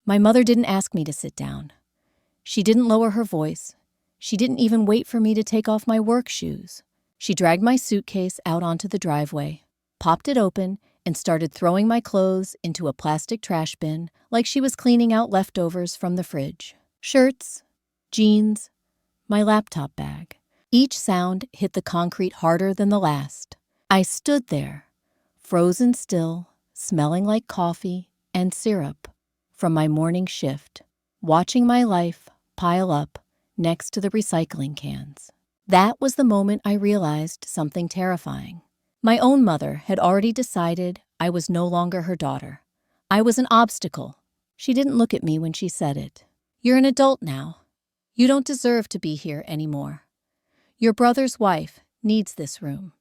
My mother didn't ask me to sit down. She didn't lower her voice. She didn't even wait for me to take off my work shoes. She dragged my suitcase out onto the driveway, popped it open, and started throwing my clothes into a plastic trash bin like she was cleaning out leftovers from the fridge. Shirts, jeans, my laptop bag. Each sound hit the concrete harder than the last. I stood there, frozen still, smelling like coffee and syrup from my morning shift, watching my life pile up next to the recycling cans. That was the moment I realized something terrifying. My own mother had already decided I was no longer her daughter. I was an obstacle. She didn't look at me when she said it. "You're an adult now. You don't deserve to be here anymore. Your brother's wife needs this room.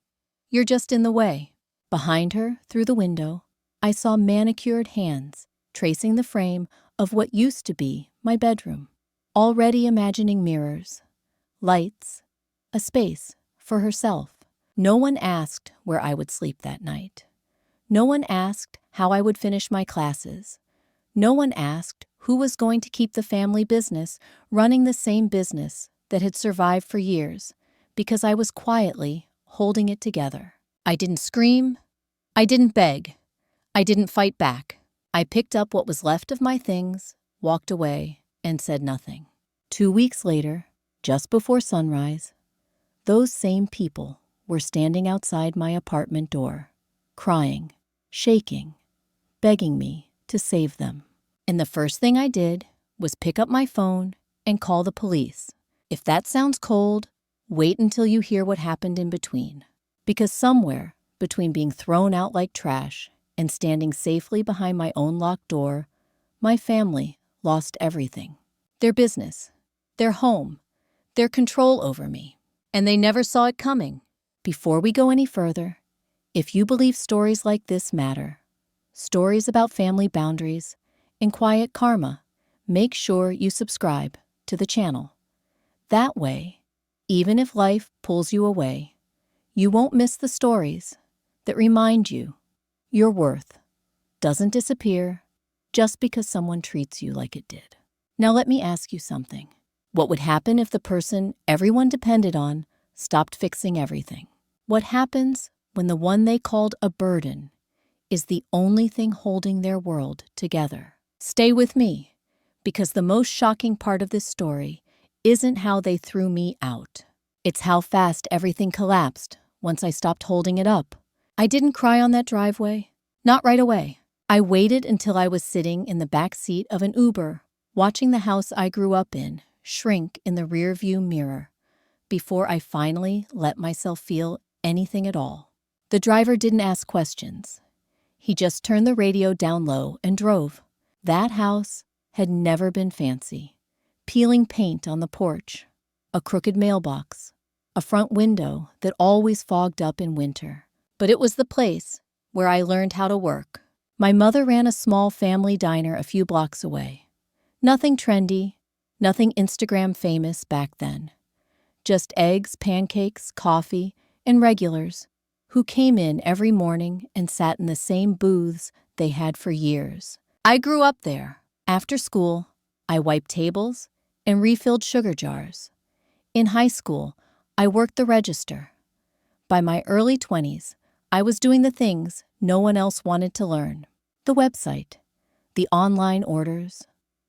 You're just in the way." Behind her, through the window, I saw manicured hands tracing the frame of what used to be my bedroom, already imagining mirrors, lights, a space for herself. No one asked where I would sleep that night. No one asked how I would finish my classes. No one asked who was going to keep the family business running, the same business that had survived for years, because I was quietly holding it together. I didn't scream. I didn't beg. I didn't fight back. I picked up what was left of my things, walked away, and said nothing. 2 weeks later, just before sunrise, those same people were standing outside my apartment door, crying, shaking, begging me to save them. And the first thing I did was pick up my phone and call the police. If that sounds cold, wait until you hear what happened in between. Because somewhere between being thrown out like trash and standing safely behind my own locked door, my family lost everything. Their business, their home, their control over me. And they never saw it coming. Before we go any further, if you believe stories like this matter, stories about family boundaries and quiet karma, make sure you subscribe to the channel. That way, even if life pulls you away, you won't miss the stories that remind you your worth doesn't disappear just because someone treats you like it did. Now let me ask you something. What would happen if the person everyone depended on stopped fixing everything? What happens when the one they called a burden is the only thing holding their world together? Stay with me, because the most shocking part of this story isn't how they threw me out. It's how fast everything collapsed once I stopped holding it up. I didn't cry on that driveway. Not right away. I waited until I was sitting in the back seat of an Uber, watching the house I grew up in shrink in the rearview mirror, before I finally let myself feel anything at all. The driver didn't ask questions. He just turned the radio down low and drove. That house had never been fancy. Peeling paint on the porch, a crooked mailbox, a front window that always fogged up in winter. But it was the place where I learned how to work. My mother ran a small family diner a few blocks away. Nothing trendy, nothing Instagram famous back then. Just eggs, pancakes, coffee, and regulars who came in every morning and sat in the same booths they had for years. I grew up there. After school, I wiped tables and refilled sugar jars. In high school, I worked the register. By my early 20s, I was doing the things no one else wanted to learn. The website, the online orders,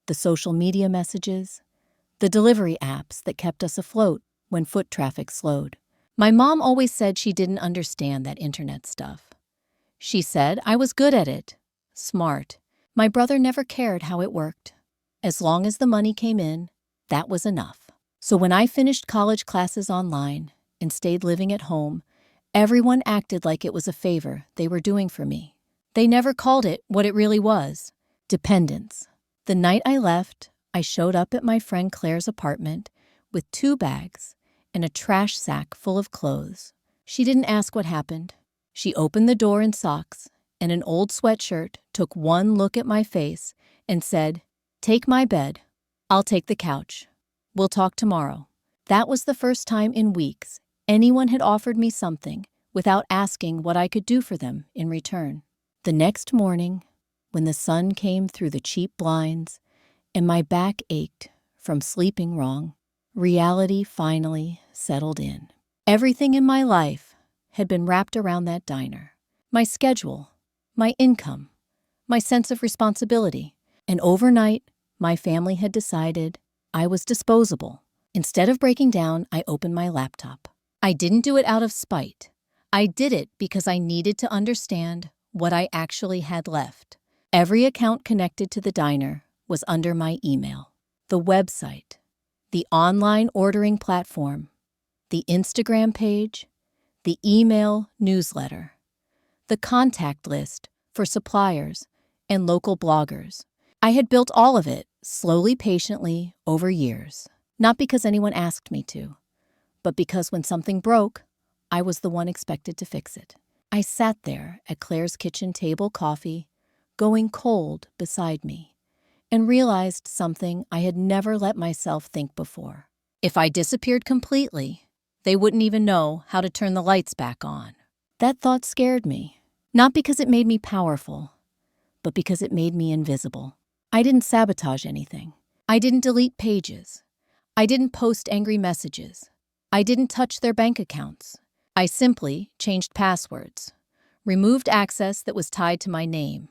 the social media messages, the delivery apps that kept us afloat when foot traffic slowed. My mom always said she didn't understand that internet stuff. She said I was good at it, smart. My brother never cared how it worked. As long as the money came in, that was enough. So when I finished college classes online and stayed living at home, everyone acted like it was a favor they were doing for me. They never called it what it really was: dependence. The night I left, I showed up at my friend Claire's apartment with 2 bags and a trash sack full of clothes. She didn't ask what happened. She opened the door in socks and an old sweatshirt, took one look at my face, and said, "Take my bed. I'll take the couch. We'll talk tomorrow." That was the first time in weeks anyone had offered me something without asking what I could do for them in return. The next morning, when the sun came through the cheap blinds and my back ached from sleeping wrong. Reality finally settled in. Everything in my life had been wrapped around that diner. My schedule, my income, my sense of responsibility. And overnight, my family had decided I was disposable. Instead of breaking down, I opened my laptop. I didn't do it out of spite. I did it because I needed to understand what I actually had left. Every account connected to the diner was under my email. The website, the online ordering platform, the Instagram page, the email newsletter, the contact list for suppliers and local bloggers. I had built all of it slowly, patiently, over years. Not because anyone asked me to, but because when something broke, I was the one expected to fix it. I sat there at Claire's kitchen table, coffee going cold beside me, and realized something I had never let myself think before. If I disappeared completely, they wouldn't even know how to turn the lights back on. That thought scared me, not because it made me powerful, but because it made me invisible. I didn't sabotage anything. I didn't delete pages. I didn't post angry messages. I didn't touch their bank accounts. I simply changed passwords, removed access that was tied to my name,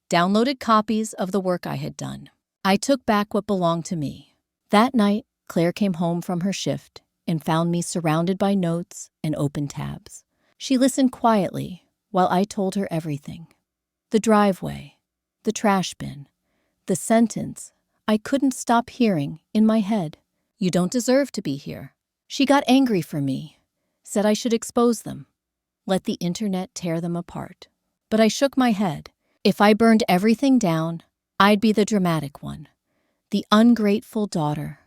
downloaded copies of the work I had done. I took back what belonged to me. That night, Claire came home from her shift and found me surrounded by notes and open tabs. She listened quietly while I told her everything. The driveway, the trash bin, the sentence I couldn't stop hearing in my head. You don't deserve to be here. She got angry for me, said I should expose them, let the internet tear them apart. But I shook my head. If I burned everything down, I'd be the dramatic one, the ungrateful daughter,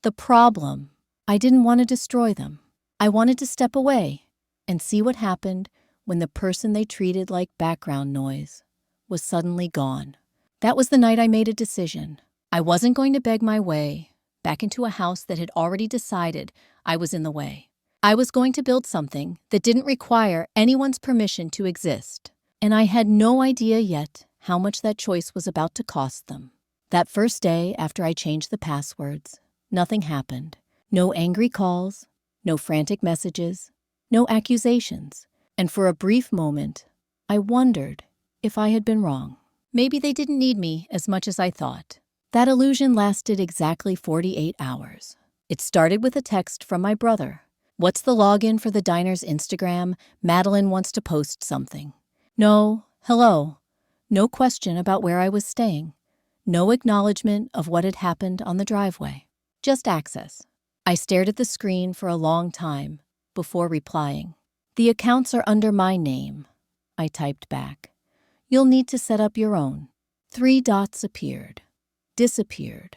the problem. I didn't want to destroy them. I wanted to step away and see what happened when the person they treated like background noise was suddenly gone. That was the night I made a decision. I wasn't going to beg my way back into a house that had already decided I was in the way. I was going to build something that didn't require anyone's permission to exist. And I had no idea yet how much that choice was about to cost them. That first day after I changed the passwords, nothing happened. No angry calls, no frantic messages, no accusations. And for a brief moment, I wondered if I had been wrong. Maybe they didn't need me as much as I thought. That illusion lasted exactly 48 hours. It started with a text from my brother. What's the login for the diner's Instagram? Madeline wants to post something. No, hello. No question about where I was staying. No acknowledgement of what had happened on the driveway. Just access. I stared at the screen for a long time before replying. The accounts are under my name, I typed back. You'll need to set up your own. 3 dots appeared, disappeared,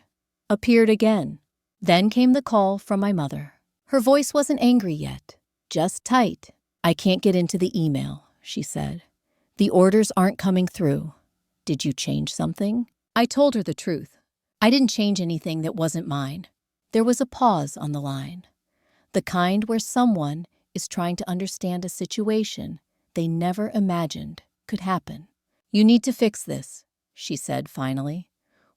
appeared again. Then came the call from my mother. Her voice wasn't angry yet, just tight. I can't get into the email, she said. The orders aren't coming through. Did you change something? I told her the truth. I didn't change anything that wasn't mine. There was a pause on the line, the kind where someone is trying to understand a situation they never imagined could happen. You need to fix this, she said finally.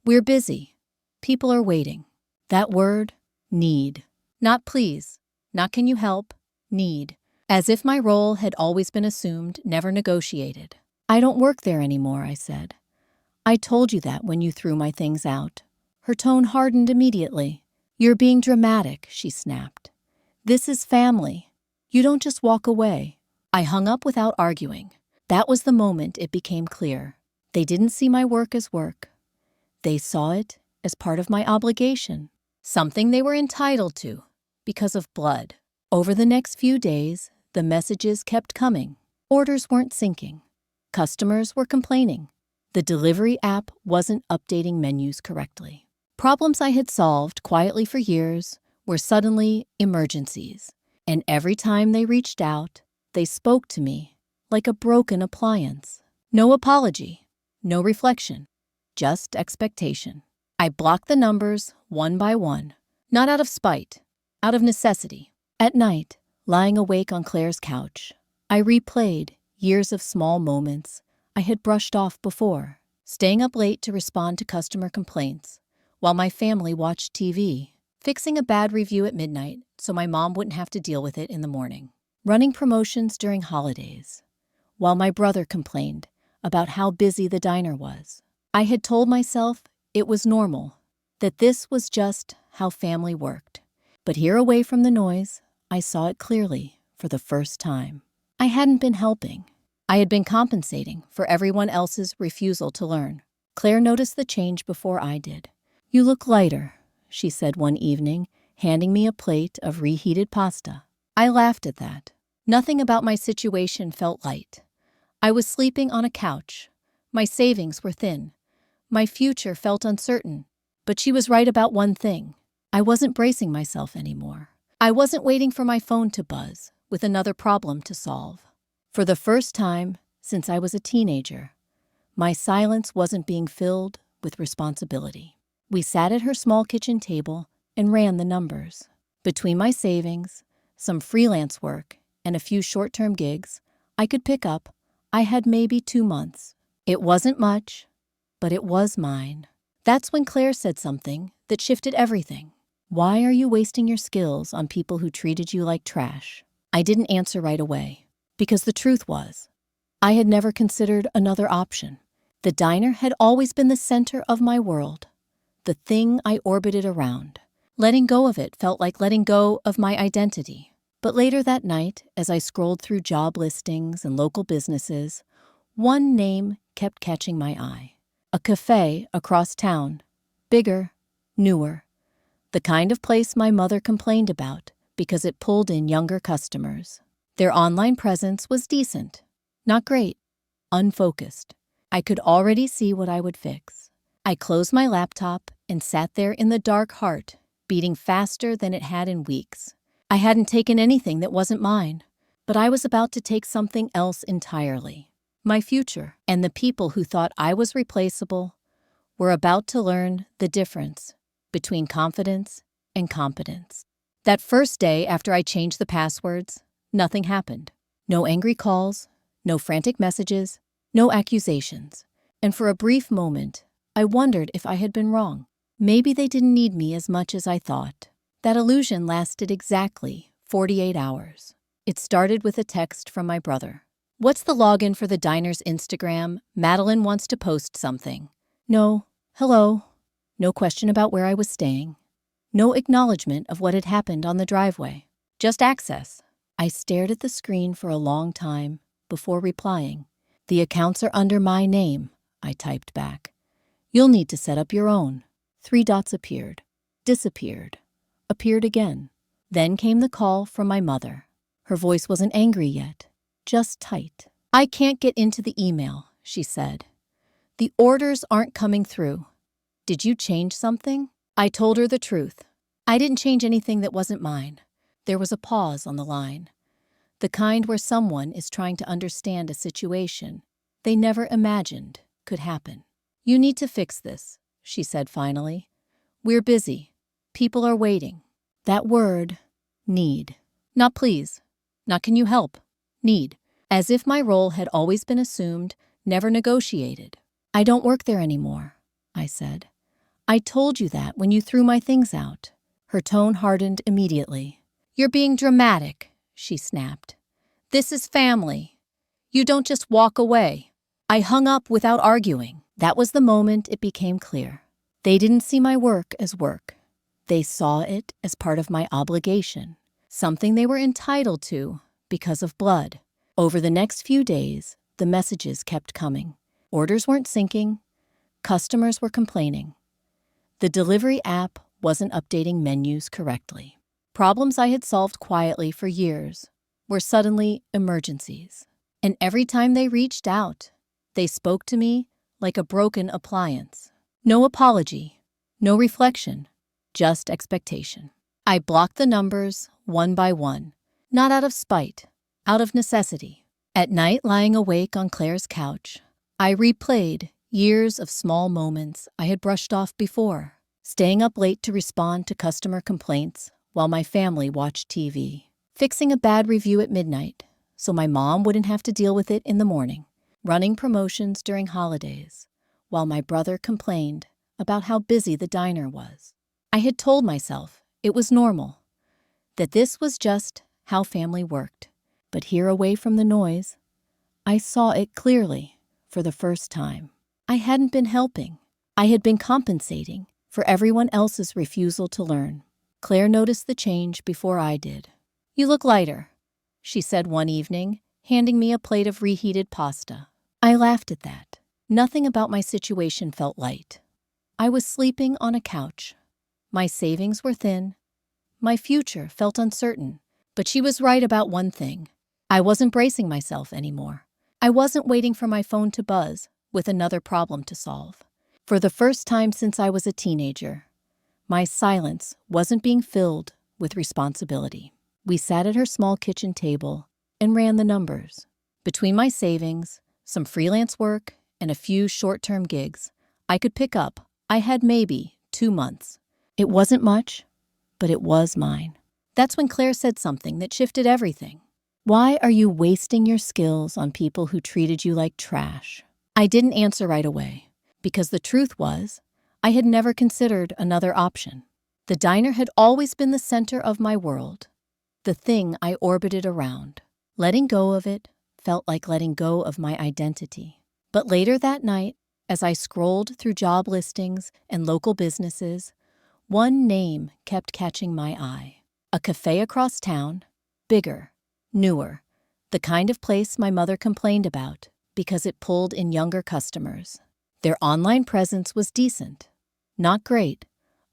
We're busy. People are waiting. That word, need. Not please, not can you help, need. As if my role had always been assumed, never negotiated. I don't work there anymore, I said. I told you that when you threw my things out. Her tone hardened immediately. You're being dramatic, she snapped. This is family. You don't just walk away. I hung up without arguing. That was the moment it became clear. They didn't see my work as work. They saw it as part of my obligation, something they were entitled to because of blood. Over the next few days, the messages kept coming. Orders weren't syncing. Customers were complaining. The delivery app wasn't updating menus correctly. Problems I had solved quietly for years were suddenly emergencies. And every time they reached out, they spoke to me like a broken appliance. No apology, no reflection, just expectation. I blocked the numbers one by one, not out of spite, out of necessity. At night, lying awake on Claire's couch, I replayed years of small moments I had brushed off before. Staying up late to respond to customer complaints, while my family watched TV. Fixing a bad review at midnight so my mom wouldn't have to deal with it in the morning. Running promotions during holidays, while my brother complained about how busy the diner was. I had told myself it was normal, that this was just how family worked. But here, away from the noise, I saw it clearly for the first time. I hadn't been helping. I had been compensating for everyone else's refusal to learn. Claire noticed the change before I did. "You look lighter," she said one evening, handing me a plate of reheated pasta. I laughed at that. Nothing about my situation felt light. I was sleeping on a couch. My savings were thin. My future felt uncertain. But she was right about one thing. I wasn't bracing myself anymore. I wasn't waiting for my phone to buzz with another problem to solve. For the first time since I was a teenager, my silence wasn't being filled with responsibility. We sat at her small kitchen table and ran the numbers. Between my savings, some freelance work, and a few short-term gigs I could pick up, I had maybe 2 months. It wasn't much, but it was mine. That's when Claire said something that shifted everything. "Why are you wasting your skills on people who treated you like trash?" I didn't answer right away, because the truth was, I had never considered another option. The diner had always been the center of my world, the thing I orbited around. Letting go of it felt like letting go of my identity. But later that night, as I scrolled through job listings and local businesses, one name kept catching my eye. A cafe across town. Bigger, newer. The kind of place my mother complained about because it pulled in younger customers. Their online presence was decent. Not great. Unfocused. I could already see what I would fix. I closed my laptop and sat there in the dark, heart beating faster than it had in weeks. I hadn't taken anything that wasn't mine, but I was about to take something else entirely. My future, and the people who thought I was replaceable were about to learn the difference between confidence and competence. That first day after I changed the passwords, nothing happened. No angry calls, no frantic messages, no accusations. And for a brief moment, I wondered if I had been wrong. Maybe they didn't need me as much as I thought. That illusion lasted exactly 48 hours. It started with a text from my brother. "What's the login for the diner's Instagram? Madeline wants to post something." No, hello. No question about where I was staying. No acknowledgement of what had happened on the driveway. Just access. I stared at the screen for a long time before replying. "The accounts are under my name," I typed back. "You'll need to set up your own." 3 dots appeared, disappeared, appeared again. Then came the call from my mother. Her voice wasn't angry yet, just tight. "I can't get into the email," she said. "The orders aren't coming through. Did you change something?" I told her the truth. I didn't change anything that wasn't mine. There was a pause on the line, the kind where someone is trying to understand a situation they never imagined could happen. "You need to fix this," she said finally. "We're busy. People are waiting." That word, need. Not please. Not can you help. Need. As if my role had always been assumed, never negotiated. "I don't work there anymore," I said. "I told you that when you threw my things out." Her tone hardened immediately. "You're being dramatic," she snapped. "This is family. You don't just walk away." I hung up without arguing. That was the moment it became clear. They didn't see my work as work. They saw it as part of my obligation, something they were entitled to because of blood. Over the next few days, the messages kept coming. Orders weren't syncing. Customers were complaining. The delivery app wasn't updating menus correctly. Problems I had solved quietly for years were suddenly emergencies. And every time they reached out, they spoke to me like a broken appliance. No apology, no reflection, just expectation. I blocked the numbers one by one, not out of spite, out of necessity. At night, lying awake on Claire's couch, I replayed years of small moments I had brushed off before, staying up late to respond to customer complaints while my family watched TV, fixing a bad review at midnight so my mom wouldn't have to deal with it in the morning, running promotions during holidays while my brother complained about how busy the diner was. I had told myself it was normal, that this was just how family worked. But here, away from the noise, I saw it clearly for the first time. I hadn't been helping. I had been compensating for everyone else's refusal to learn. Claire noticed the change before I did. "You look lighter," she said one evening, handing me a plate of reheated pasta. I laughed at that. Nothing about my situation felt light. I was sleeping on a couch. My savings were thin. My future felt uncertain. But she was right about one thing. I wasn't bracing myself anymore. I wasn't waiting for my phone to buzz with another problem to solve. For the first time since I was a teenager, my silence wasn't being filled with responsibility. We sat at her small kitchen table and ran the numbers. Between my savings, some freelance work, and a few short-term gigs I could pick up, I had maybe 2 months. It wasn't much, but it was mine. That's when Claire said something that shifted everything. "Why are you wasting your skills on people who treated you like trash?" I didn't answer right away, because the truth was, I had never considered another option. The diner had always been the center of my world, the thing I orbited around. Letting go of it felt like letting go of my identity. But later that night, as I scrolled through job listings and local businesses, one name kept catching my eye. A cafe across town, bigger, newer, the kind of place my mother complained about because it pulled in younger customers. Their online presence was decent, not great,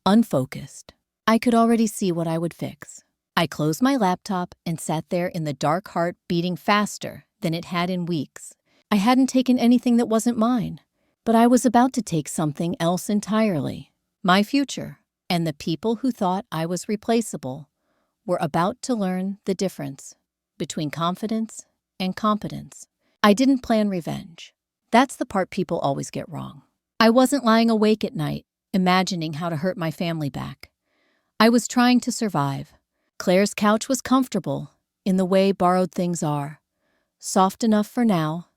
unfocused. I could already see what I would fix. I closed my laptop and sat there in the dark, heart beating faster than it had in weeks. I hadn't taken anything that wasn't mine, but I was about to take something else entirely. My future, and the people who thought I was replaceable were about to learn the difference between confidence and competence. I didn't plan revenge. That's the part people always get wrong. I wasn't lying awake at night, imagining how to hurt my family back. I was trying to survive. Claire's couch was comfortable, in the way borrowed things are. Soft enough for now,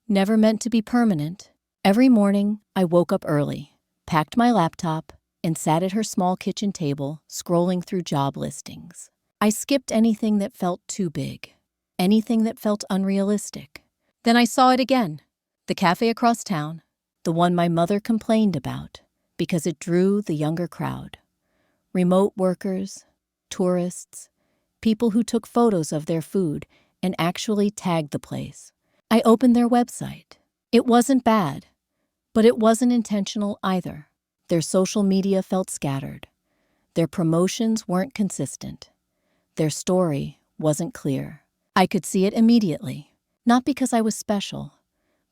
never meant to be permanent. Every morning, I woke up early, packed my laptop, and sat at her small kitchen table, scrolling through job listings. I skipped anything that felt too big, anything that felt unrealistic. Then I saw it again, the cafe across town, the one my mother complained about because it drew the younger crowd. Remote workers, tourists, people who took photos of their food and actually tagged the place. I opened their website. It wasn't bad, but it wasn't intentional either. Their social media felt scattered. Their promotions weren't consistent. Their story wasn't clear. I could see it immediately, not because I was special,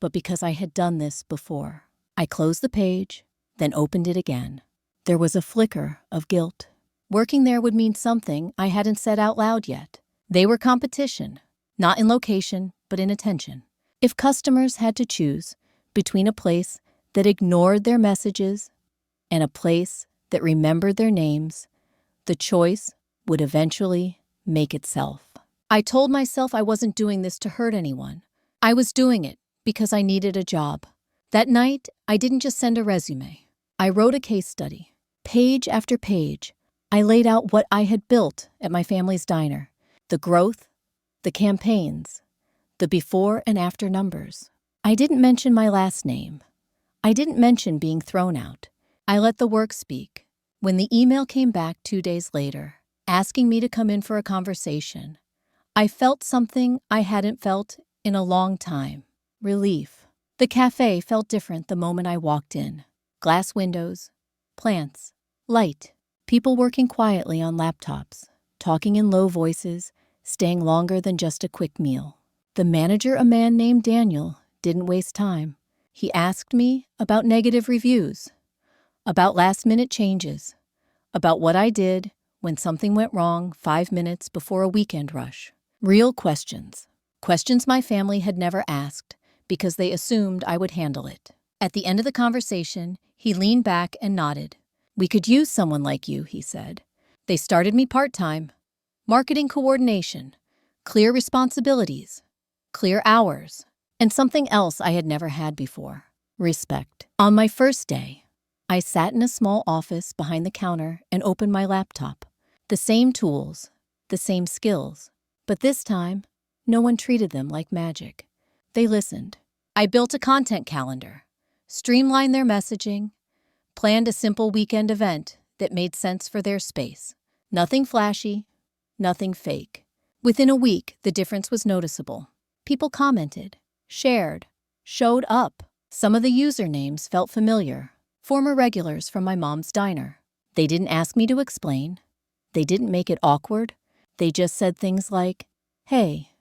but because I had done this before. I closed the page, then opened it again. There was a flicker of guilt. Working there would mean something I hadn't said out loud yet. They were competition, not in location, but in attention. If customers had to choose between a place that ignored their messages and a place that remembered their names, the choice would eventually make itself. I told myself I wasn't doing this to hurt anyone. I was doing it because I needed a job. That night, I didn't just send a resume. I wrote a case study. Page after page, I laid out what I had built at my family's diner, the growth, the campaigns, the before and after numbers. I didn't mention my last name. I didn't mention being thrown out. I let the work speak. When the email came back 2 days later, asking me to come in for a conversation, I felt something I hadn't felt in a long time. Relief. The cafe felt different the moment I walked in. Glass windows, plants, light, people working quietly on laptops, talking in low voices, staying longer than just a quick meal. The manager, a man named Daniel, didn't waste time. He asked me about negative reviews, about last-minute changes, about what I did when something went wrong 5 minutes before a weekend rush. Real questions. Questions my family had never asked because they assumed I would handle it. At the end of the conversation, he leaned back and nodded. "We could use someone like you," he said. "They started me part-time. Marketing coordination, clear responsibilities, clear hours, and something else I had never had before: respect." On my first day, I sat in a small office behind the counter and opened my laptop. The same tools, the same skills. But this time, no one treated them like magic. They listened. I built a content calendar, streamlined their messaging, planned a simple weekend event that made sense for their space. Nothing flashy, nothing fake. Within a week, the difference was noticeable. People commented, shared, showed up. Some of the usernames felt familiar, former regulars from my mom's diner. They didn't ask me to explain. They didn't make it awkward. They just said things like, "Hey,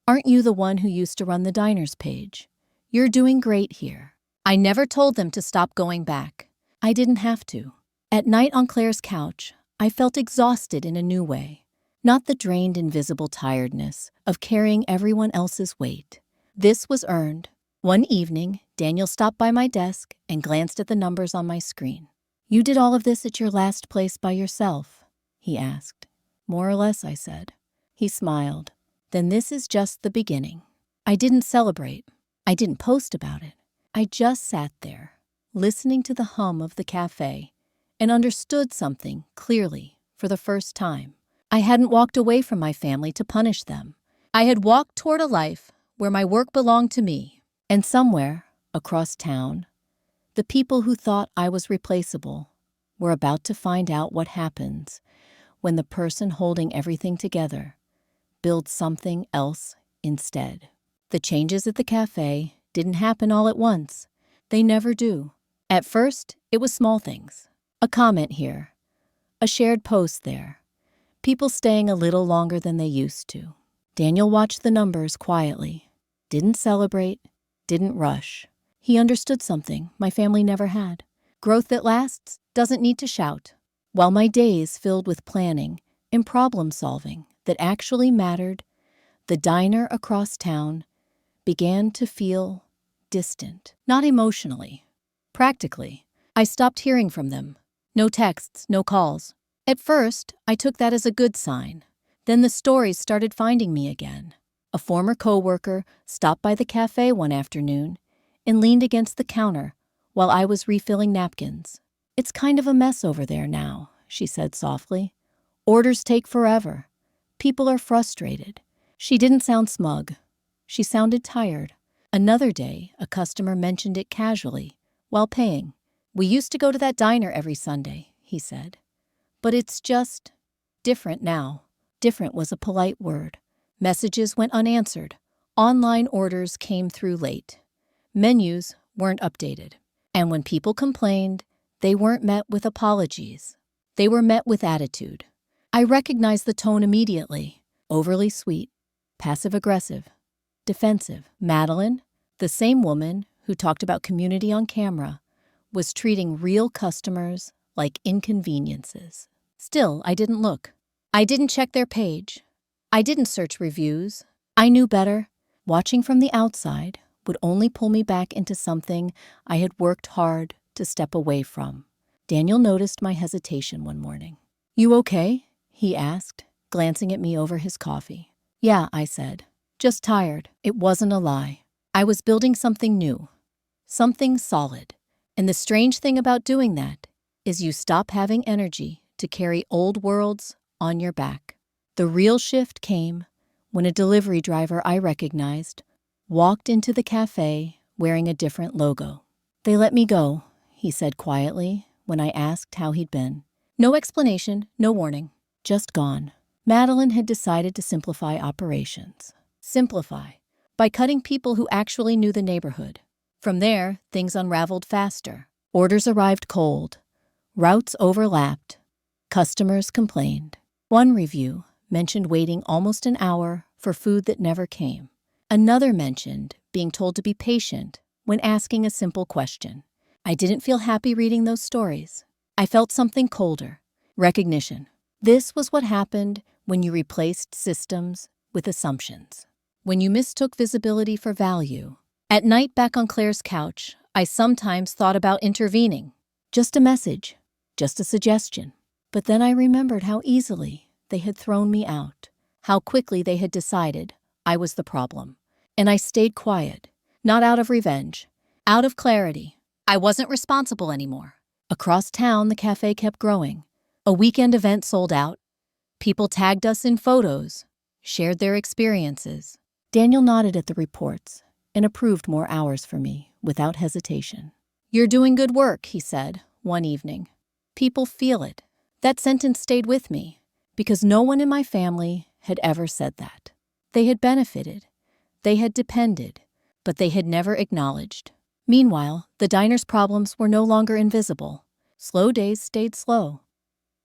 aren't you the one who used to run the diner's page? You're doing great here." I never told them to stop going back. I didn't have to. At night on Claire's couch, I felt exhausted in a new way. Not the drained, invisible tiredness of carrying everyone else's weight. This was earned. One evening, Daniel stopped by my desk and glanced at the numbers on my screen. "You did all of this at your last place by yourself?" he asked. "More or less," I said. He smiled. "Then this is just the beginning." I didn't celebrate. I didn't post about it. I just sat there, listening to the hum of the cafe, and understood something clearly for the first time. I hadn't walked away from my family to punish them. I had walked toward a life where my work belonged to me, and somewhere, across town, the people who thought I was replaceable were about to find out what happens when the person holding everything together builds something else instead. The changes at the cafe didn't happen all at once. They never do. At first, it was small things. A comment here, a shared post there, people staying a little longer than they used to. Daniel watched the numbers quietly, didn't celebrate, didn't rush. He understood something my family never had. Growth that lasts doesn't need to shout. While my days filled with planning and problem solving that actually mattered, the diner across town began to feel distant. Not emotionally, practically. I stopped hearing from them. No texts, no calls. At first, I took that as a good sign. Then the stories started finding me again. A former coworker stopped by the cafe one afternoon and leaned against the counter while I was refilling napkins. "It's kind of a mess over there now," she said softly. "Orders take forever. People are frustrated." She didn't sound smug. She sounded tired. Another day, a customer mentioned it casually while paying. "We used to go to that diner every Sunday," he said. "But it's just different now." Different was a polite word. Messages went unanswered. Online orders came through late. Menus weren't updated. And when people complained, they weren't met with apologies. They were met with attitude. I recognized the tone immediately. Overly sweet, passive-aggressive, defensive. Madeline, the same woman who talked about community on camera, was treating real customers like inconveniences. Still, I didn't look. I didn't check their page. I didn't search reviews. I knew better. Watching from the outside would only pull me back into something I had worked hard to step away from. Daniel noticed my hesitation one morning. "You okay?" he asked, glancing at me over his coffee. "Yeah," I said. "Just tired." It wasn't a lie. I was building something new, something solid. And the strange thing about doing that is you stop having energy to carry old worlds on your back. The real shift came when a delivery driver I recognized walked into the cafe wearing a different logo. "They let me go," he said quietly when I asked how he'd been. No explanation, no warning, just gone. Madeline had decided to simplify operations. Simplify by cutting people who actually knew the neighborhood. From there, things unraveled faster. Orders arrived cold. Routes overlapped. Customers complained. One review mentioned waiting almost an hour for food that never came. Another mentioned being told to be patient when asking a simple question. I didn't feel happy reading those stories. I felt something colder. Recognition. This was what happened when you replaced systems with assumptions. When you mistook visibility for value. At night back on Claire's couch, I sometimes thought about intervening. Just a message. Just a suggestion. But then I remembered how easily they had thrown me out. How quickly they had decided I was the problem. And I stayed quiet. Not out of revenge. Out of clarity. I wasn't responsible anymore. Across town, the cafe kept growing. A weekend event sold out. People tagged us in photos, shared their experiences. Daniel nodded at the reports and approved more hours for me without hesitation. "You're doing good work," he said one evening. "People feel it." That sentence stayed with me because no one in my family had ever said that. They had benefited, they had depended, but they had never acknowledged. Meanwhile, the diner's problems were no longer invisible. Slow days stayed slow.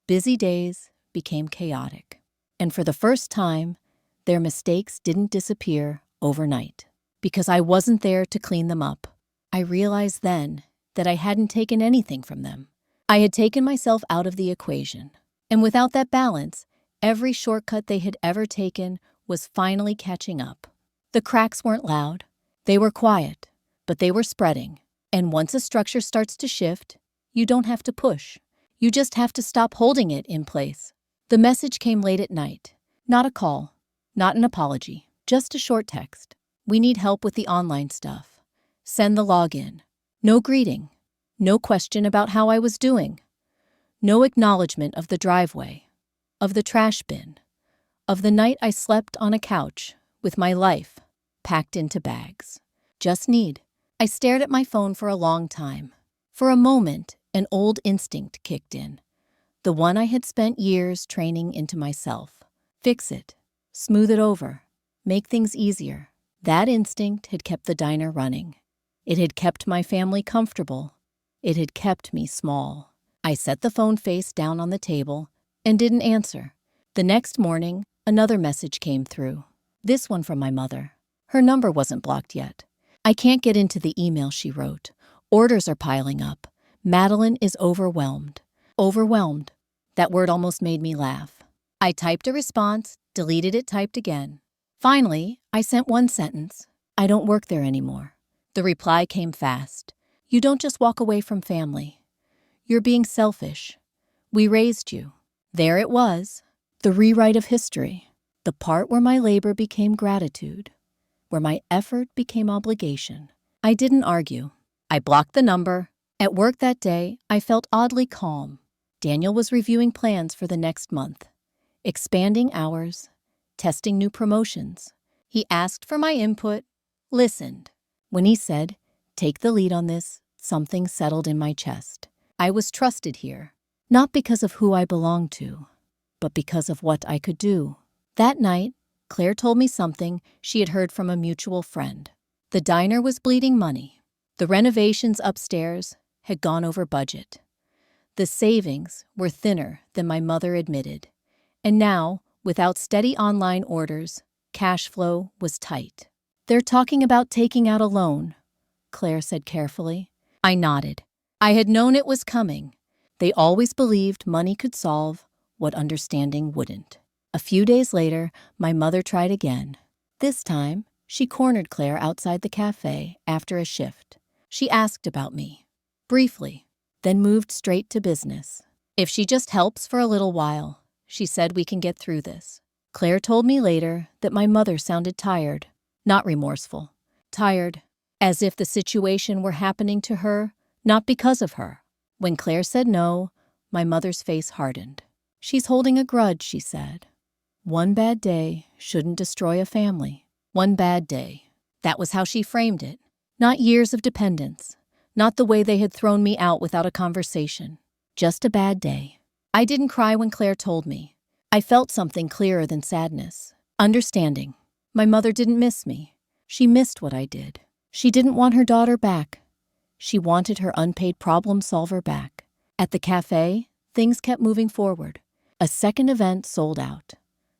Busy days became chaotic. And for the first time, their mistakes didn't disappear overnight. Because I wasn't there to clean them up, I realized then that I hadn't taken anything from them. I had taken myself out of the equation. And without that balance, every shortcut they had ever taken was finally catching up. The cracks weren't loud. They were quiet, but they were spreading. And once a structure starts to shift, you don't have to push. You just have to stop holding it in place. The message came late at night. Not a call, not an apology, just a short text. "We need help with the online stuff. Send the login." No greeting. No question about how I was doing. No acknowledgement of the driveway, of the trash bin, of the night I slept on a couch with my life packed into bags. Just need. I stared at my phone for a long time. For a moment, an old instinct kicked in. The one I had spent years training into myself. Fix it. Smooth it over. Make things easier. That instinct had kept the diner running. It had kept my family comfortable. It had kept me small. I set the phone face down on the table and didn't answer. The next morning, another message came through. This one from my mother. Her number wasn't blocked yet. "I can't get into the email," she wrote. "Orders are piling up. Madeline is overwhelmed." Overwhelmed. That word almost made me laugh. I typed a response, deleted it, typed again. Finally, I sent one sentence. "I don't work there anymore." The reply came fast. "You don't just walk away from family. You're being selfish. We raised you." There it was, the rewrite of history. The part where my labor became gratitude, where my effort became obligation. I didn't argue. I blocked the number. At work that day, I felt oddly calm. Daniel was reviewing plans for the next month, expanding hours, testing new promotions. He asked for my input, listened. When he said, "Take the lead on this," something settled in my chest. I was trusted here, not because of who I belonged to, but because of what I could do. That night, Claire told me something she had heard from a mutual friend. The diner was bleeding money. The renovations upstairs had gone over budget. The savings were thinner than my mother admitted. And now, without steady online orders, cash flow was tight. "They're talking about taking out a loan," Claire said carefully. I nodded. I had known it was coming. They always believed money could solve what understanding wouldn't. A few days later, my mother tried again. This time, she cornered Claire outside the cafe after a shift. She asked about me, briefly, then moved straight to business. "If she just helps for a little while," she said, "we can get through this." Claire told me later that my mother sounded tired, not remorseful. Tired, as if the situation were happening to her, not because of her. When Claire said no, my mother's face hardened. "She's holding a grudge," she said. "One bad day shouldn't destroy a family." One bad day. That was how she framed it. Not years of dependence. Not the way they had thrown me out without a conversation. Just a bad day. I didn't cry when Claire told me. I felt something clearer than sadness. Understanding. My mother didn't miss me. She missed what I did. She didn't want her daughter back. She wanted her unpaid problem solver back. At the cafe, things kept moving forward. A second event sold out.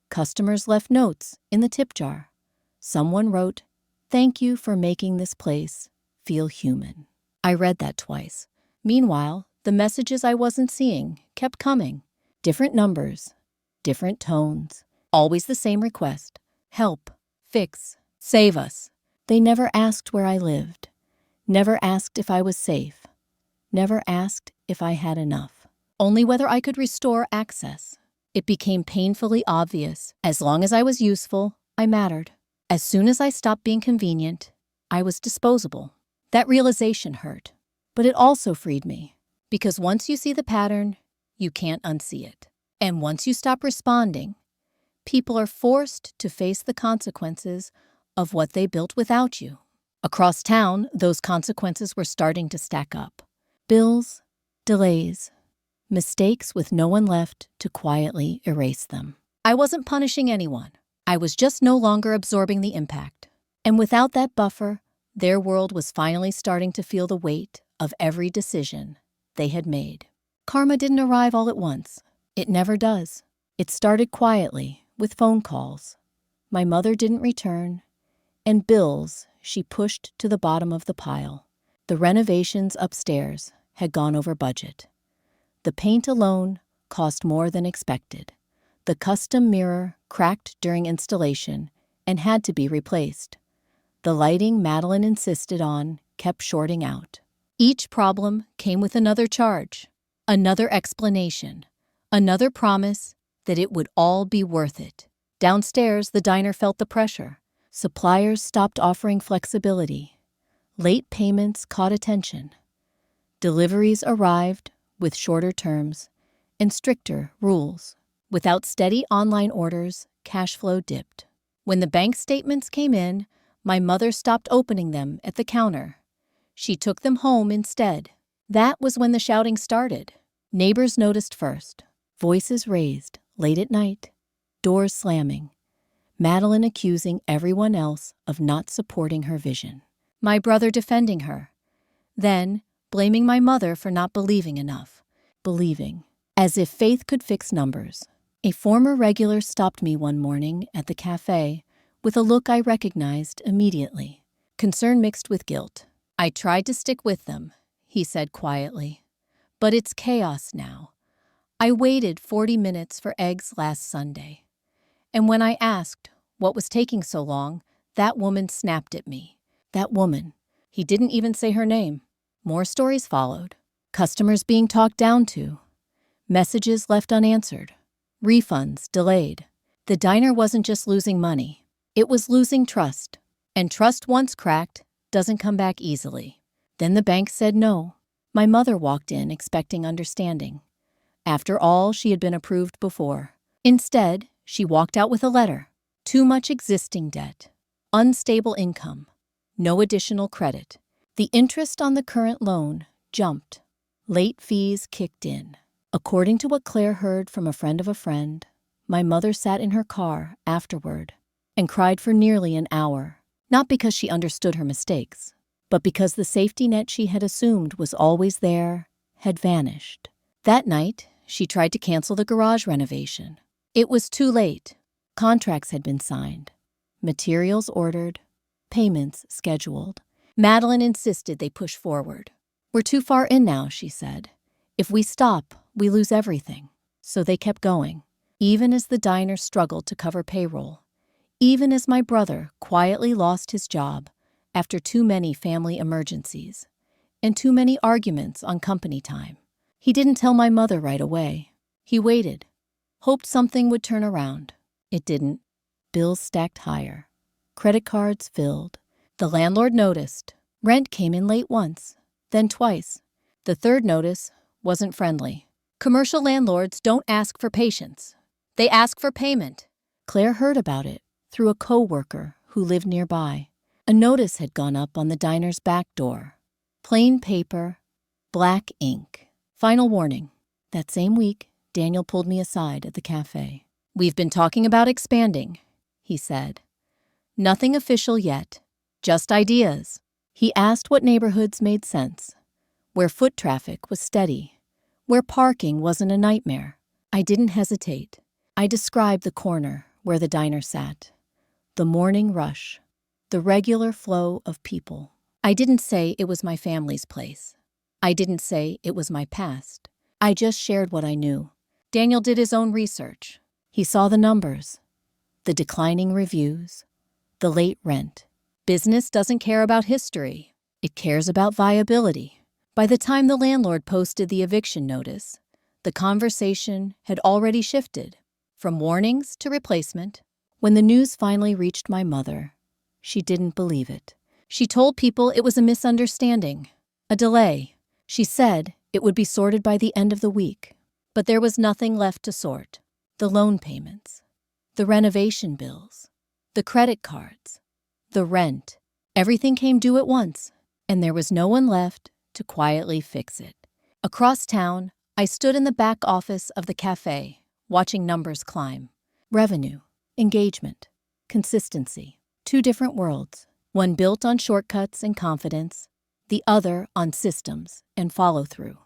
Customers left notes in the tip jar. Someone wrote, "Thank you for making this place feel human." I read that twice. Meanwhile, the messages I wasn't seeing kept coming. Different numbers, different tones, always the same request. Help, fix, save us. They never asked where I lived. Never asked if I was safe. Never asked if I had enough. Only whether I could restore access. It became painfully obvious. As long as I was useful, I mattered. As soon as I stopped being convenient, I was disposable. That realization hurt. But it also freed me. Because once you see the pattern, you can't unsee it. And once you stop responding, people are forced to face the consequences of what they built without you. Across town, those consequences were starting to stack up. Bills, delays, mistakes with no one left to quietly erase them. I wasn't punishing anyone. I was just no longer absorbing the impact. And without that buffer, their world was finally starting to feel the weight of every decision they had made. Karma didn't arrive all at once. It never does. It started quietly, with phone calls. My mother didn't return, and bills she pushed to the bottom of the pile. The renovations upstairs had gone over budget. The paint alone cost more than expected. The custom mirror cracked during installation and had to be replaced. The lighting Madeline insisted on kept shorting out. Each problem came with another charge, another explanation, another promise that it would all be worth it. Downstairs, the diner felt the pressure. Suppliers stopped offering flexibility. Late payments caught attention. Deliveries arrived with shorter terms and stricter rules. Without steady online orders, cash flow dipped. When the bank statements came in, my mother stopped opening them at the counter. She took them home instead. That was when the shouting started. Neighbors noticed first. Voices raised late at night, doors slamming. Madeline accusing everyone else of not supporting her vision. My brother defending her. Then, blaming my mother for not believing enough. Believing. As if faith could fix numbers. A former regular stopped me one morning at the cafe with a look I recognized immediately. Concern mixed with guilt. I tried to stick with them, he said quietly. But it's chaos now. I waited 40 minutes for eggs last Sunday. And when I asked what was taking so long, that woman snapped at me. That woman. He didn't even say her name. More stories followed. Customers being talked down to. Messages left unanswered. Refunds delayed. The diner wasn't just losing money. It was losing trust. And trust once cracked doesn't come back easily. Then the bank said no. My mother walked in expecting understanding. After all, she had been approved before. Instead, she walked out with a letter. Too much existing debt. Unstable income. No additional credit. The interest on the current loan jumped. Late fees kicked in. According to what Claire heard from a friend of a friend, my mother sat in her car afterward and cried for nearly an hour, not because she understood her mistakes, but because the safety net she had assumed was always there had vanished. That night, she tried to cancel the garage renovation. It was too late. Contracts had been signed, materials ordered, payments scheduled. Madeline insisted they push forward. We're too far in now, she said. If we stop, we lose everything. So they kept going, even as the diner struggled to cover payroll, even as my brother quietly lost his job after too many family emergencies and too many arguments on company time. He didn't tell my mother right away. He waited, hoped something would turn around. It didn't. Bills stacked higher. Credit cards filled. The landlord noticed. Rent came in late once, then twice. The third notice wasn't friendly. Commercial landlords don't ask for patience. They ask for payment. Claire heard about it through a co-worker who lived nearby. A notice had gone up on the diner's back door. Plain paper, black ink. Final warning. That same week, Daniel pulled me aside at the cafe. We've been talking about expanding, he said. Nothing official yet, just ideas. He asked what neighborhoods made sense, where foot traffic was steady, where parking wasn't a nightmare. I didn't hesitate. I described the corner where the diner sat, the morning rush, the regular flow of people. I didn't say it was my family's place. I didn't say it was my past. I just shared what I knew. Daniel did his own research. He saw the numbers, the declining reviews, the late rent. Business doesn't care about history. It cares about viability. By the time the landlord posted the eviction notice, the conversation had already shifted from warnings to replacement. When the news finally reached my mother, she didn't believe it. She told people it was a misunderstanding, a delay. She said It would be sorted by the end of the week. But there was nothing left to sort. The loan payments, the renovation bills, the credit cards, the rent. Everything came due at once, and there was no one left to quietly fix it. Across town, I stood in the back office of the cafe, watching numbers climb. Revenue, engagement, consistency. Two different worlds, one built on shortcuts and confidence, the other on systems and follow-through.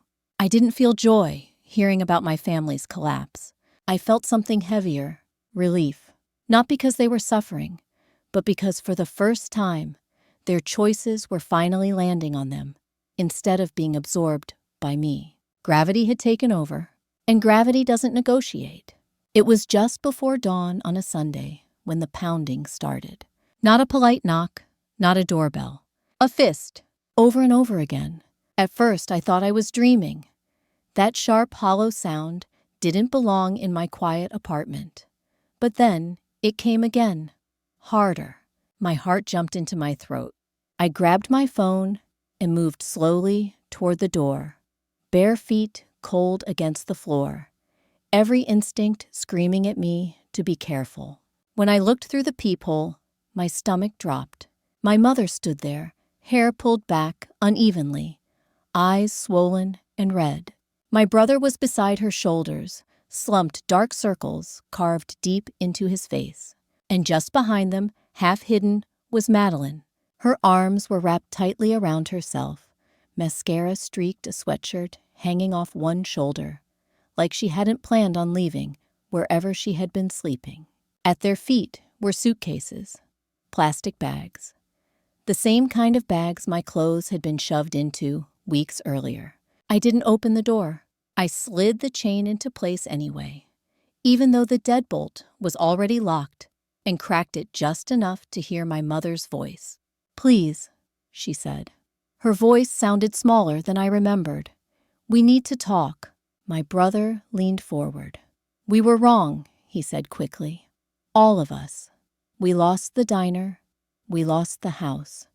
I didn't feel joy hearing about my family's collapse. I felt something heavier, relief. Not because they were suffering, but because for the first time, their choices were finally landing on them, instead of being absorbed by me. Gravity had taken over, and gravity doesn't negotiate. It was just before dawn on a Sunday when the pounding started. Not a polite knock, not a doorbell. A fist, over and over again. At first, I thought I was dreaming. That sharp, hollow sound didn't belong in my quiet apartment. But then, it came again. Harder. My heart jumped into my throat. I grabbed my phone and moved slowly toward the door, bare feet cold against the floor, every instinct screaming at me to be careful. When I looked through the peephole, my stomach dropped. My mother stood there, hair pulled back unevenly, eyes swollen and red. My brother was beside her shoulders, slumped dark circles carved deep into his face. And just behind them, half hidden, was Madeline. Her arms were wrapped tightly around herself, mascara streaked a sweatshirt hanging off one shoulder, like she hadn't planned on leaving wherever she had been sleeping. At their feet were suitcases, plastic bags, the same kind of bags my clothes had been shoved into weeks earlier. I didn't open the door. I slid the chain into place anyway, even though the deadbolt was already locked, and cracked it just enough to hear my mother's voice. "Please," she said. Her voice sounded smaller than I remembered. "We need to talk." My brother leaned forward. "We were wrong," he said quickly. "All of us. We lost the diner. We lost the house.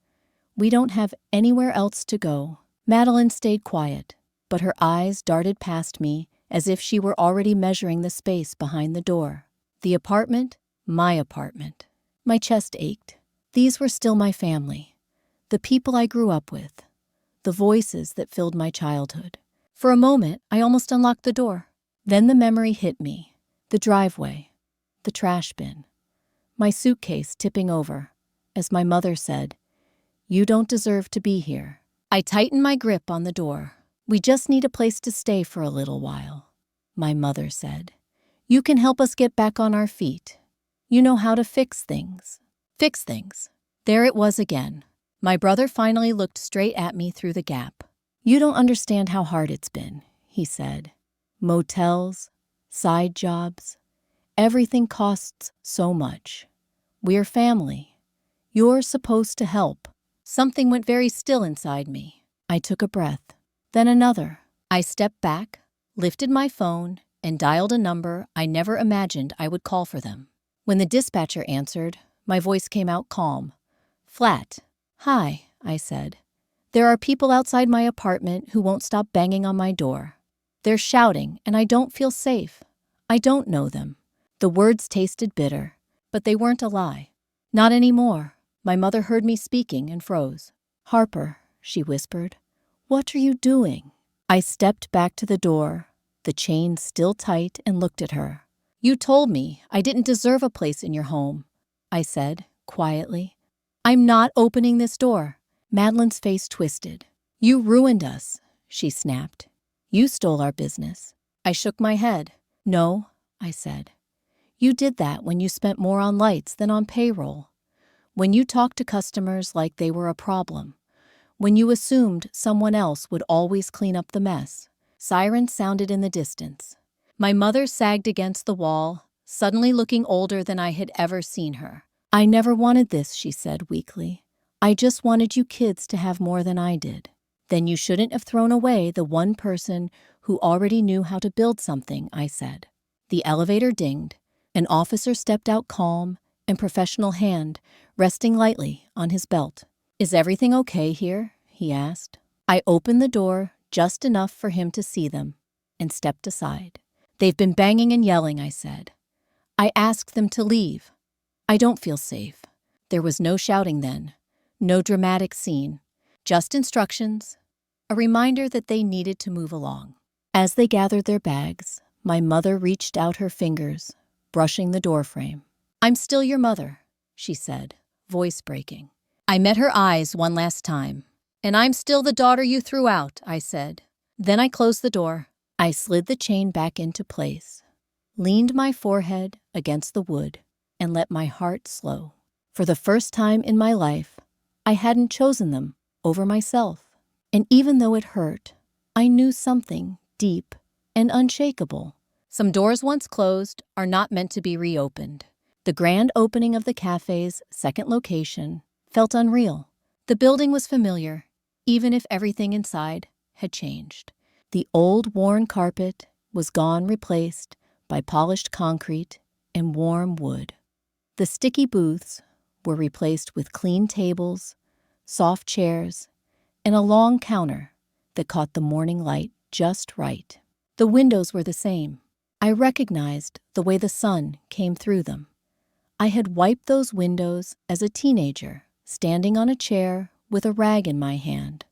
We don't have anywhere else to go." Madeline stayed quiet, but her eyes darted past me as if she were already measuring the space behind the door. The apartment, my apartment. My chest ached. These were still my family, the people I grew up with, the voices that filled my childhood. For a moment, I almost unlocked the door. Then the memory hit me. The driveway, the trash bin, my suitcase tipping over, as my mother said, "You don't deserve to be here." I tightened my grip on the door. "We just need a place to stay for a little while," my mother said. "You can help us get back on our feet. You know how to fix things." Fix things. There it was again. My brother finally looked straight at me through the gap. "You don't understand how hard it's been," he said. "Motels, side jobs, everything costs so much. We're family. You're supposed to help." Something went very still inside me. I took a breath, then another. I stepped back, lifted my phone, and dialed a number I never imagined I would call for them. When the dispatcher answered, my voice came out calm, flat. "Hi," I said. "There are people outside my apartment who won't stop banging on my door. They're shouting, and I don't feel safe. I don't know them." The words tasted bitter, but they weren't a lie. "Not anymore." My mother heard me speaking and froze. "Harper," she whispered, "what are you doing?" I stepped back to the door, the chain still tight, and looked at her. "You told me I didn't deserve a place in your home," I said, quietly. "I'm not opening this door." Madeline's face twisted. "You ruined us," she snapped. "You stole our business." I shook my head. "No," I said. "You did that when you spent more on lights than on payroll. When you talked to customers like they were a problem. When you assumed someone else would always clean up the mess." Sirens sounded in the distance. My mother sagged against the wall, suddenly looking older than I had ever seen her. "I never wanted this," she said weakly. "I just wanted you kids to have more than I did." "Then you shouldn't have thrown away the one person who already knew how to build something," I said. The elevator dinged. An officer stepped out, calm and professional, hand resting lightly on his belt. "Is everything okay here?" he asked. I opened the door just enough for him to see them, and stepped aside. "They've been banging and yelling," I said. "I asked them to leave. I don't feel safe." There was no shouting then, no dramatic scene, just instructions, a reminder that they needed to move along. As they gathered their bags, my mother reached out her fingers, brushing the doorframe. "I'm still your mother," she said, voice breaking. I met her eyes one last time. "And I'm still the daughter you threw out," I said. Then I closed the door. I slid the chain back into place, leaned my forehead against the wood, and let my heart slow. For the first time in my life, I hadn't chosen them over myself. And even though it hurt, I knew something deep and unshakable. Some doors once closed are not meant to be reopened. The grand opening of the cafe's second location felt unreal. The building was familiar, even if everything inside had changed. The old worn carpet was gone, replaced by polished concrete and warm wood. The sticky booths were replaced with clean tables, soft chairs, and a long counter that caught the morning light just right. The windows were the same. I recognized the way the sun came through them. I had wiped those windows as a teenager, standing on a chair with a rag in my hand,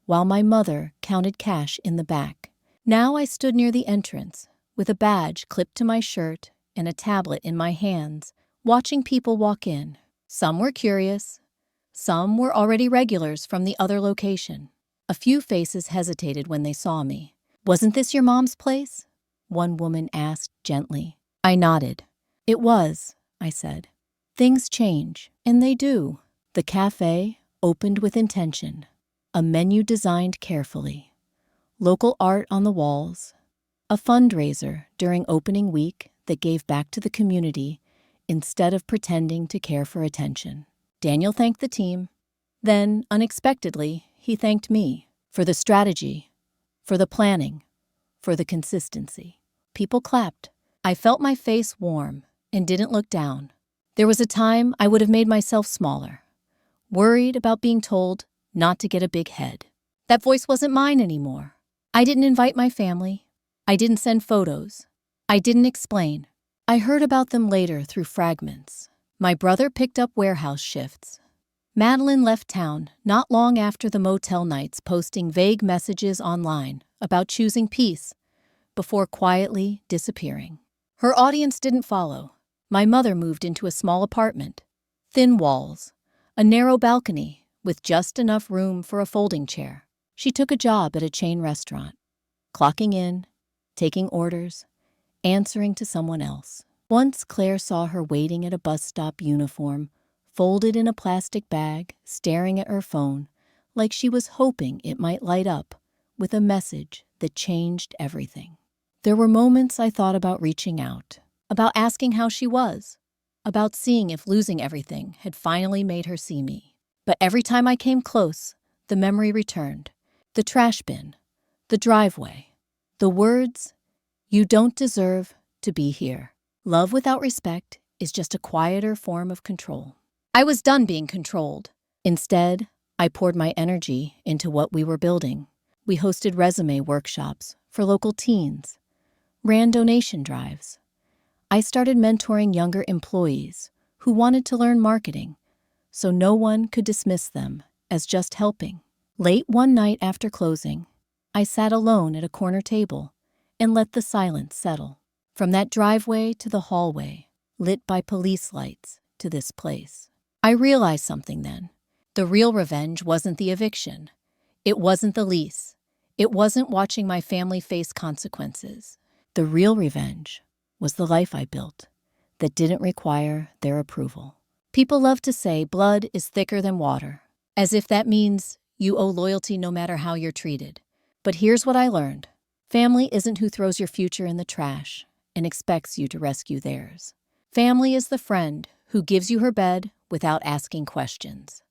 while my mother counted cash in the back. Now I stood near the entrance, with a badge clipped to my shirt and a tablet in my hands, watching people walk in. Some were curious. Some were already regulars from the other location. A few faces hesitated when they saw me. "Wasn't this your mom's place?" one woman asked gently. I nodded. "It was," I said. "Things change, and they do." The cafe opened with intention, a menu designed carefully, local art on the walls, a fundraiser during opening week that gave back to the community instead of pretending to care for attention. Daniel thanked the team. Then, unexpectedly, he thanked me for the strategy, for the planning, for the consistency. People clapped. I felt my face warm and didn't look down. There was a time I would have made myself smaller, worried about being told not to get a big head. That voice wasn't mine anymore. I didn't invite my family. I didn't send photos. I didn't explain. I heard about them later through fragments. My brother picked up warehouse shifts. Madeline left town not long after the motel nights, posting vague messages online about choosing peace before quietly disappearing. Her audience didn't follow. My mother moved into a small apartment, thin walls, a narrow balcony with just enough room for a folding chair. She took a job at a chain restaurant, clocking in, taking orders, answering to someone else. Once Claire saw her waiting at a bus stop uniform, folded in a plastic bag, staring at her phone, like she was hoping it might light up with a message that changed everything. There were moments I thought about reaching out, about asking how she was, about seeing if losing everything had finally made her see me. But every time I came close, the memory returned. The trash bin, the driveway, the words, "You don't deserve to be here." Love without respect is just a quieter form of control. I was done being controlled. Instead, I poured my energy into what we were building. We hosted resume workshops for local teens, ran donation drives. I started mentoring younger employees who wanted to learn marketing, so no one could dismiss them as just helping. Late one night after closing, I sat alone at a corner table and let the silence settle. From that driveway to the hallway, lit by police lights, to this place. I realized something then. The real revenge wasn't the eviction. It wasn't the lease. It wasn't watching my family face consequences. The real revenge was the life I built that didn't require their approval. People love to say blood is thicker than water, as if that means you owe loyalty no matter how you're treated. But here's what I learned. Family isn't who throws your future in the trash and expects you to rescue theirs. Family is the friend who gives you her bed without asking questions.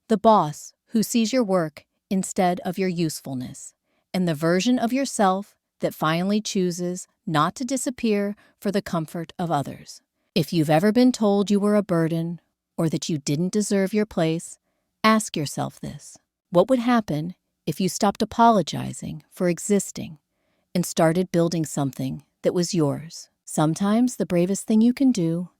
The boss who sees your work instead of your usefulness. And the version of yourself that finally chooses not to disappear for the comfort of others. If you've ever been told you were a burden or that you didn't deserve your place, ask yourself this. What would happen if you stopped apologizing for existing and started building something that was yours. Sometimes the bravest thing you can do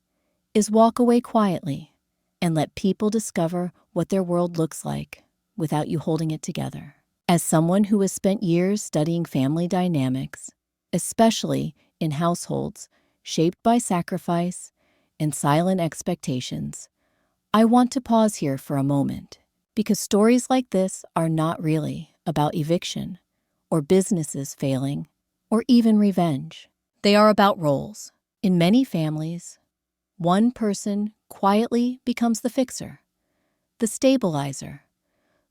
is walk away quietly and let people discover what their world looks like without you holding it together. As someone who has spent years studying family dynamics, especially in households shaped by sacrifice and silent expectations, I want to pause here for a moment, because stories like this are not really about eviction or businesses failing or even revenge. They are about roles. In many families, one person quietly becomes the fixer, the stabilizer,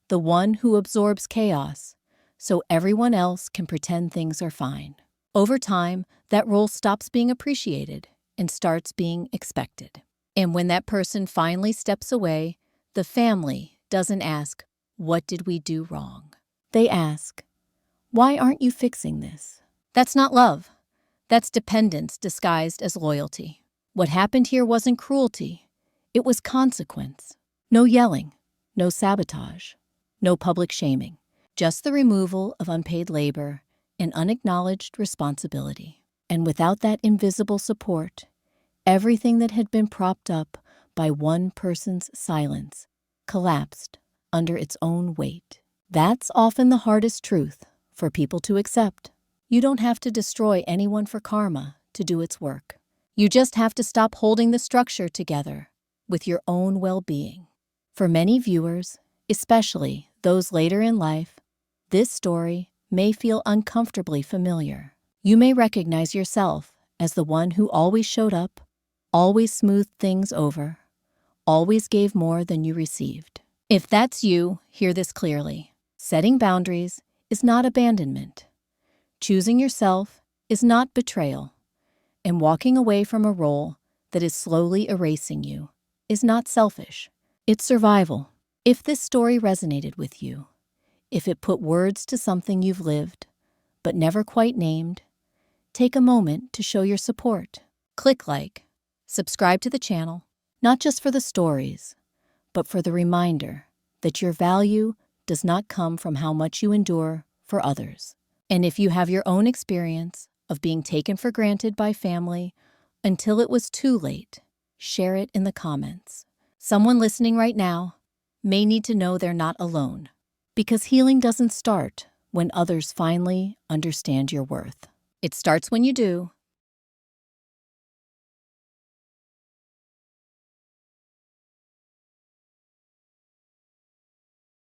the one who absorbs chaos so everyone else can pretend things are fine. Over time, that role stops being appreciated and starts being expected. And when that person finally steps away, the family doesn't ask, "What did we do wrong?" They ask, "Why aren't you fixing this?" That's not love. That's dependence disguised as loyalty. What happened here wasn't cruelty. It was consequence. No yelling, no sabotage, no public shaming, just the removal of unpaid labor and unacknowledged responsibility. And without that invisible support, everything that had been propped up by one person's silence collapsed under its own weight. That's often the hardest truth for people to accept. You don't have to destroy anyone for karma to do its work. You just have to stop holding the structure together with your own well-being. For many viewers, especially those later in life, this story may feel uncomfortably familiar. You may recognize yourself as the one who always showed up, always smoothed things over, always gave more than you received. If that's you, hear this clearly. Setting boundaries is not abandonment. Choosing yourself is not betrayal. And walking away from a role that is slowly erasing you is not selfish. It's survival. If this story resonated with you, if it put words to something you've lived but never quite named, take a moment to show your support. Click like, subscribe to the channel, not just for the stories, but for the reminder that your value does not come from how much you endure for others. And if you have your own experience of being taken for granted by family until it was too late, share it in the comments. Someone listening right now may need to know they're not alone, because healing doesn't start when others finally understand your worth. It starts when you do,